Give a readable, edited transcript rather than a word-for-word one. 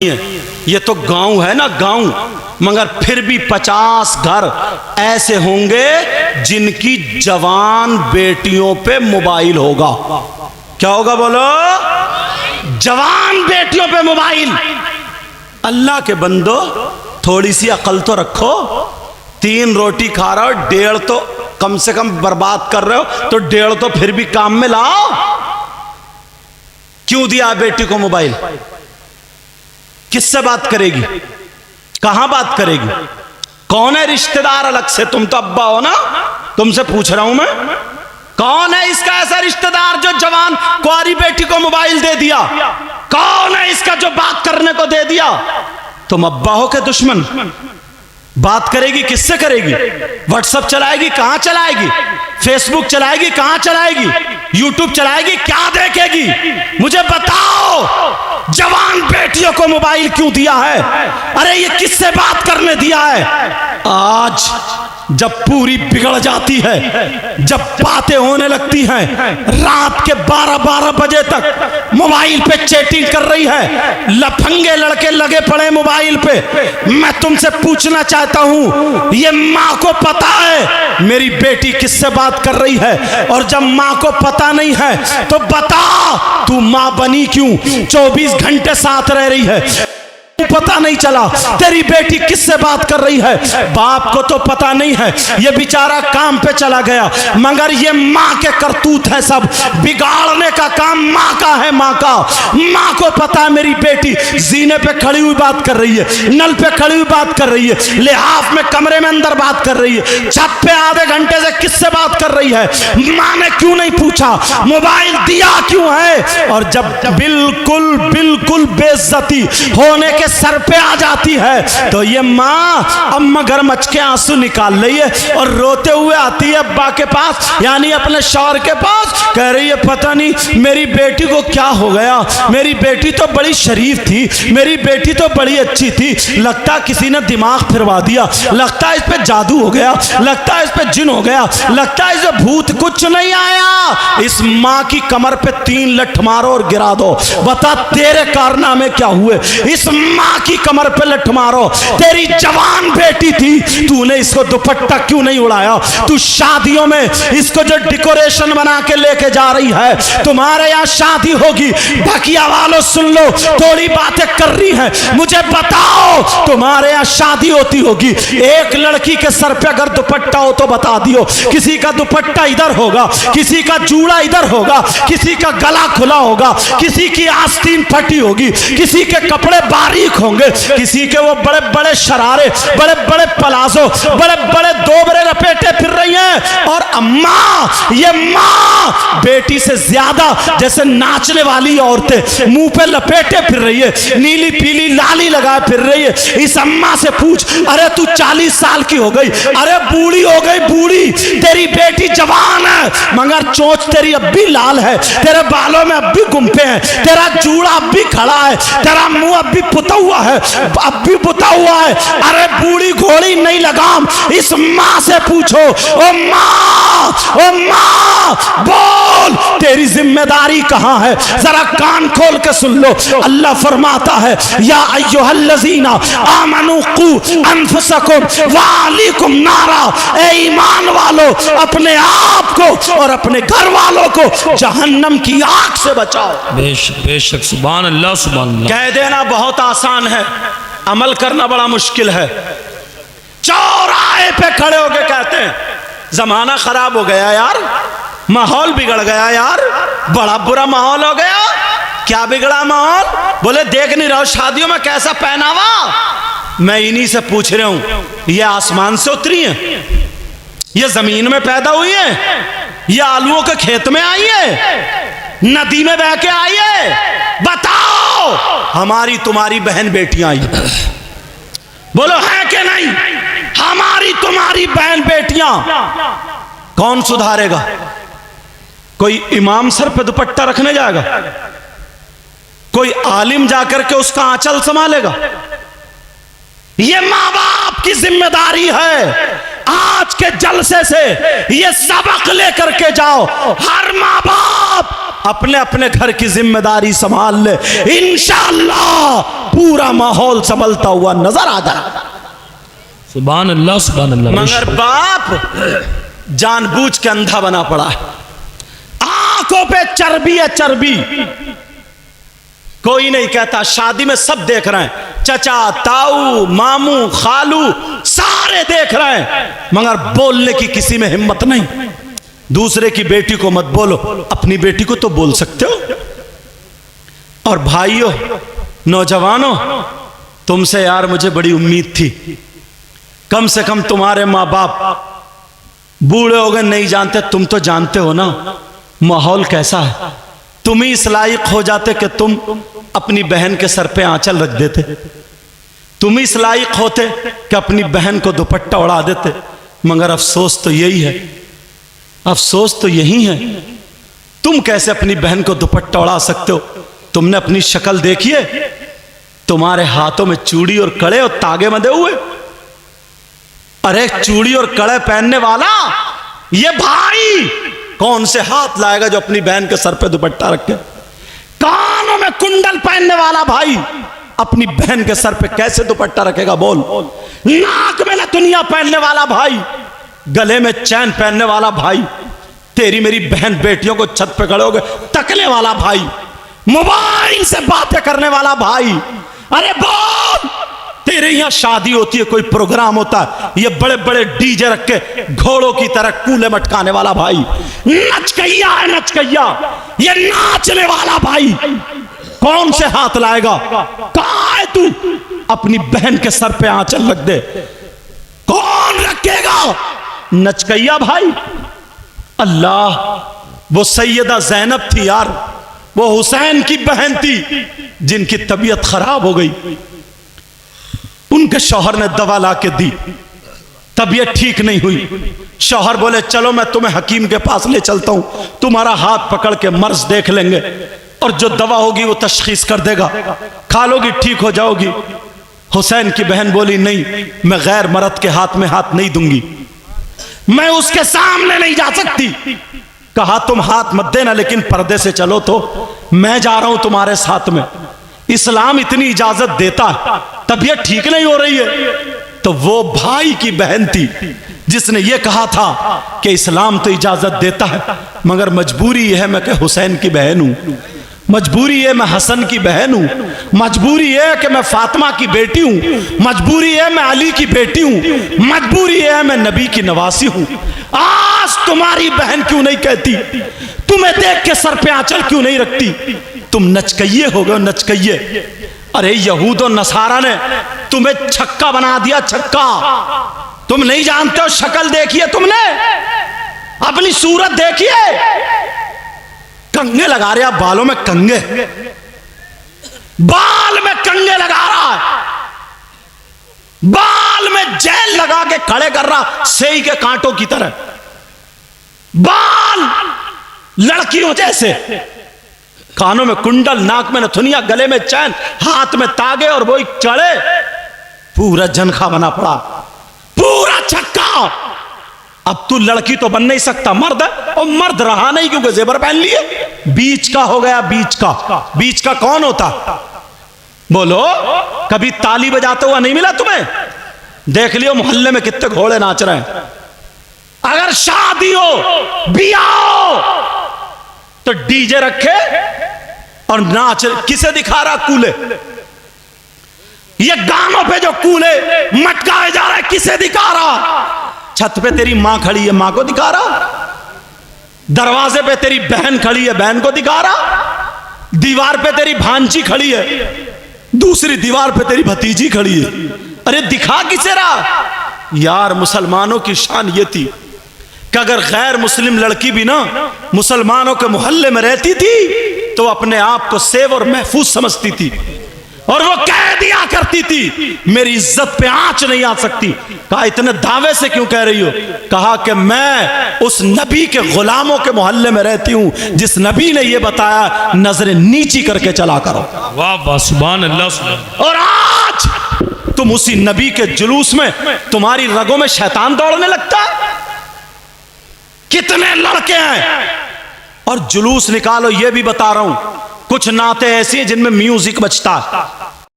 ये तो गांव है ना गांव, मगर फिर भी 50 घर ऐसे होंगे जिनकी जवान बेटियों पे मोबाइल होगा। क्या होगा बोलो? जवान बेटियों पे मोबाइल। अल्लाह के बंदो, थोड़ी सी अकल तो रखो। 3 रोटी खा रहे हो, 1.5 तो कम से कम बर्बाद कर रहे हो, तो 1.5 तो फिर भी काम में लाओ। क्यों दिया बेटी को मोबाइल? किससे बात करेगी? कहां बात करेगी? कौन है रिश्तेदार अलग से? तुम तो अब्बा हो ना, तुमसे पूछ रहा हूं मैं। कौन है इसका ऐसा रिश्तेदार जो जवान कुंवारी बेटी को मोबाइल दे दिया? कौन है इसका जो बात करने को दे दिया? तुम अब्बा हो के दुश्मन। बात करेगी किससे करेगी? व्हाट्सएप चलाएगी, कहां चलाएगी? फेसबुक चलाएगी, कहां चलाएगी? यूट्यूब चलाएगी, क्या देखेगी? मुझे बताओ। जवान बेटियों को मोबाइल क्यों दिया है? अरे ये किससे बात करने दिया है? आज जब पूरी बिगड़ जाती है, जब बातें होने लगती हैं, रात के 12-12 बजे तक मोबाइल पे चैटिंग कर रही है, लफंगे लड़के लगे पड़े मोबाइल पे। मैं तुमसे पूछना चाहता हूं, ये माँ को पता है मेरी बेटी किससे बात कर रही है? और जब माँ को पता नहीं है तो बता, तू माँ बनी क्यों? 24 घंटे साथ रह रही है, पता नहीं चला तेरी बेटी किससे बात कर रही है? बाप को तो पता नहीं है, ये बेचारा काम पे चला गया, मगर ये माँ के करतूत है। सब बिगाड़ने का काम माँ का है, माँ का। माँ को पता है मेरी बेटी जीने पे खड़ी हुई बात कर रही है, नल पे खड़ी हुई बात कर रही है, लिहाफ में कमरे में अंदर बात कर रही है, छत पे आधे घंटे से किससे बात कर रही है? माँ ने क्यों नहीं पूछा? मोबाइल दिया क्यों है? और जब बिल्कुल बिल्कुल बेइज्जती होने के सर पे आ जाती है तो ये माँ अब मगरमच्छ के आंसू निकाल रही है और रोते हुए आती है अब्बा के पास, यानी अपने शौहर के पास। कह रही है पता नहीं मेरी बेटी को क्या हो गया, मेरी बेटी तो बड़ी शरीफ थी, मेरी बेटी तो बड़ी अच्छी थी, लगता किसी ने दिमाग फिरवा दिया, लगता है इस पे जादू हो गया, लगता है इस पे जिन हो गया, लगता है इस पे भूत। कुछ नहीं आया। इस माँ की कमर पे 3 लठ मारो और गिरा दो। बता तेरे कारनामे क्या हुए? इस माँ की कमर पे लठ मारो। तेरी जवान बेटी थी, तूने इसको दुपट्टा क्यों नहीं उड़ाया? तू शादियों में इसको जो डेकोरेशन बना के लेके जा रही है, तुम्हारे यहाँ शादी होगी, ढकिया वालों सुन लो, थोड़ी बातें कर रही है, मुझे बताओ तुम्हारे यहाँ शादी होती होगी, एक लड़की के सर पे अगर दुपट्टा हो तो बता दियो, किसी का दुपट्टा इधर होगा, किसी का जूड़ा इधर होगा, किसी का गला खुला होगा, किसी की आस्तीन फटी होगी, किसी के कपड़े बारीक होंगे, किसी के वो बड़े बड़े शरारे, बड़े बड़े पलाजो, बड़े बड़े दोबरे लपेटे फिर रही हैं। और अम्मा, ये माँ बेटी से ज्यादा जैसे नाचने वाली औरतें मुंह पे लपेटे फिर रही है, नीली पीली लाली लगाए फिर रही है। इस अम्मा से पूछ, अरे तू 40 साल की हो गई, अरे बूढ़ी हो गई बूढ़ी, तेरी बेटी जवान है मगर चोंच तेरी अब भी लाल है, तेरे बालों में अब भी गुम्फे हैं, तेरा जूड़ा अब भी खड़ा है, तेरा मुंह अब भी पुता हुआ है, अब भी पुता हुआ है। अरे बूढ़ी घोड़ी नहीं लगाम। इस माँ से पूछो, ओ माँ बोल तेरी जिम्मेदारी कहां है? जरा कान खोल के सुन लो। अल्लाह फरमाता है, या अय्युहल्लज़ीना आमनू कू अनफुसकुम व अहलीकुम नारा, ए ईमान वालों अपने आप को और अपने घर वालों को जहन्नम की आग से बचाओ। बेशक सुभान अल्लाह सुभान अल्लाह। कह देना बहुत आसान है, अमल करना बड़ा मुश्किल है। चौराहे पे खड़े होके कहते हैं जमाना खराब हो गया यार, माहौल बिगड़ गया यार, बड़ा बुरा माहौल हो गया। क्या बिगड़ा माहौल? बोले देख नहीं रहो शादियों में कैसा पहनावा। मैं इन्हीं से पूछ रहा हूं, ये आसमान से उतरी है, ये जमीन में पैदा हुई है, ये आलूओं के खेत में आई है, नदी में बह के आई है? बताओ। हमारी तुम्हारी बहन बेटियां आई, बोलो है कि नहीं? हमारी तुम्हारी बहन बेटियां। कौन सुधारेगा? कोई इमाम सर पे दुपट्टा रखने जाएगा? कोई आलिम जाकर के उसका आंचल संभालेगा? ये माँ बाप की जिम्मेदारी है। आज के जलसे से ये सबक लेकर के जाओ, हर माँ बाप अपने अपने घर की जिम्मेदारी संभाल ले, इंशाअल्लाह पूरा माहौल संभलता हुआ नजर आ जाएगा। सुभान अल्लाह सुभान अल्लाह। मगर बाप जानबूझ के अंधा बना पड़ा है, आंखों पे चर्बी है चर्बी। कोई नहीं कहता, शादी में सब देख रहे हैं, चचा ताऊ मामू खालू सारे देख रहे हैं, मगर बोलने की किसी में हिम्मत नहीं। दूसरे की बेटी को मत बोलो, अपनी बेटी को तो बोल सकते हो। और भाइयों नौजवानों, तुमसे यार मुझे बड़ी उम्मीद थी, कम से कम तुम्हारे माँ बाप बूढ़े हो गए नहीं जानते, तुम तो जानते हो ना माहौल कैसा है। तुम ही इस लायक हो जाते कि तुम अपनी बहन के सर पे आंचल रख देते, तुम ही इस लायक होते कि अपनी बहन को दुपट्टा उड़ा देते। मगर अफसोस तो यही है, अफसोस तो यही है, तुम कैसे अपनी बहन को दुपट्टा उड़ा सकते हो। तुमने अपनी शक्ल देखी है, तुम्हारे हाथों में चूड़ी और कड़े और तागे बंधे हुए। अरे चूड़ी और कड़े पहनने वाला ये भाई कौन से हाथ लाएगा जो अपनी बहन के सर पे दुपट्टा रखे। कानों में कुंडल पहनने वाला भाई अपनी बहन के सर पे कैसे दुपट्टा रखेगा बोल। नाक में नथुनिया पहनने वाला भाई, गले में चैन पहनने वाला भाई, तेरी मेरी बहन बेटियों को छत पे खड़े होकर तकने वाला भाई, मोबाइल से बातें करने वाला भाई। अरे बोल, तेरे यहां शादी होती है, कोई प्रोग्राम होता है, ये बड़े बड़े डीजे रख के घोड़ों की तरह कूले मटकाने वाला भाई, नचकैया है नचकैया, ये नाचने वाला भाई कौन से हाथ लाएगा। कहां है तू, अपनी बहन के सर पे आंचल रख दे, कौन रखेगा। नचकैया भाई, अल्लाह, वो सैयदा जैनब थी यार, वो हुसैन की बहन थी जिनकी तबीयत खराब हो गई, उनके शौहर ने दवा ला के दी, तबीयत ठीक नहीं हुई। शौहर बोले चलो मैं तुम्हें हकीम के पास ले चलता हूं, तुम्हारा हाथ पकड़ के मर्ज देख लेंगे और जो दवा होगी वो तशखीस कर देगा, खा लोगी ठीक हो जाओगी। हुसैन की बहन बोली नहीं, मैं गैर मर्द के हाथ में हाथ नहीं दूंगी, मैं उसके सामने नहीं जा सकती। कहा तुम हाथ मत देना लेकिन पर्दे से चलो, तो मैं जा रहा हूं तुम्हारे साथ में। इस्लाम इतनी इजाजत देता है, तबीयत ठीक नहीं हो रही है। तो वो भाई की बहन थी जिसने ये कहा था कि इस्लाम तो इजाजत देता है मगर मजबूरी यह है मैं कि हुसैन की बहन हूं, मजबूरी है मैं हसन की बहन हूं, मजबूरी है कि मैं फातिमा की बेटी हूं, मजबूरी है मैं अली की बेटी हूं, मजबूरी है मैं नबी की नवासी हूं। आज तुम्हारी बहन क्यों नहीं कहती, तुम्हें देख के सर पे आंचल क्यों नहीं रखती। तुम नचकइये हो गए, नचकइये। अरे यहूद और नसारा ने तुम्हें छक्का बना दिया, छक्का। तुम नहीं जानते हो, शक्ल देखिए तुमने, अपनी सूरत देखिए, कंगे लगा रहे आप बालों में, कंगे बाल में कंगे लगा रहा है, बाल में जेल लगा के खड़े कर रहा सेई के कांटों की तरह, बाल लड़कियों जैसे, कानों में कुंडल, नाक में नथुनिया, गले में चैन, हाथ में तागे और वही चढ़े, पूरा जनखा बना पड़ा, पूरा छक्का। अब तू लड़की तो बन नहीं सकता, मर्द है, और मर्द रहा नहीं क्योंकि जेबर पहन लिए, बीच का हो गया, बीच का। बीच का कौन होता बोलो, कभी ताली बजाते हुआ नहीं मिला तुम्हें? देख लियो मोहल्ले में कितने घोड़े नाच रहे हैं। अगर शादी हो, बियाह हो, तो डीजे रखे और नाच, किसे दिखा रहा कूले, ये गानों पे जो कूले मटकाए जा रहा है किसे दिखा रहा। छत पे तेरी मां खड़ी है, मां को दिखा रहा, दरवाजे पे तेरी बहन खड़ी है, बहन को दिखा रहा, दीवार पे तेरी भांजी खड़ी है, दूसरी दीवार पे तेरी भतीजी खड़ी है। अरे दिखा किसे रहा यार। मुसलमानों की शान ये थी कि अगर गैर मुस्लिम लड़की भी ना मुसलमानों के मोहल्ले में रहती थी तो अपने आप को सेव और महफूज समझती थी और वो कह दिया करती थी मेरी इज्जत पे आंच नहीं आ सकती। कहा इतने दावे से क्यों कह रही हो? कहा कि मैं उस नबी के गुलामों के मोहल्ले में रहती हूं जिस नबी ने ये बताया नजरें नीची करके चला करो। वाह वाह, सुभान अल्लाह, सुभान। और आज तुम उसी नबी के जुलूस में तुम्हारी रगों में शैतान दौड़ने लगता है। कितने लड़के हैं और जुलूस निकालो, ये भी बता रहा हूं। कुछ नाते ऐसे हैं जिनमें म्यूजिक बजता है,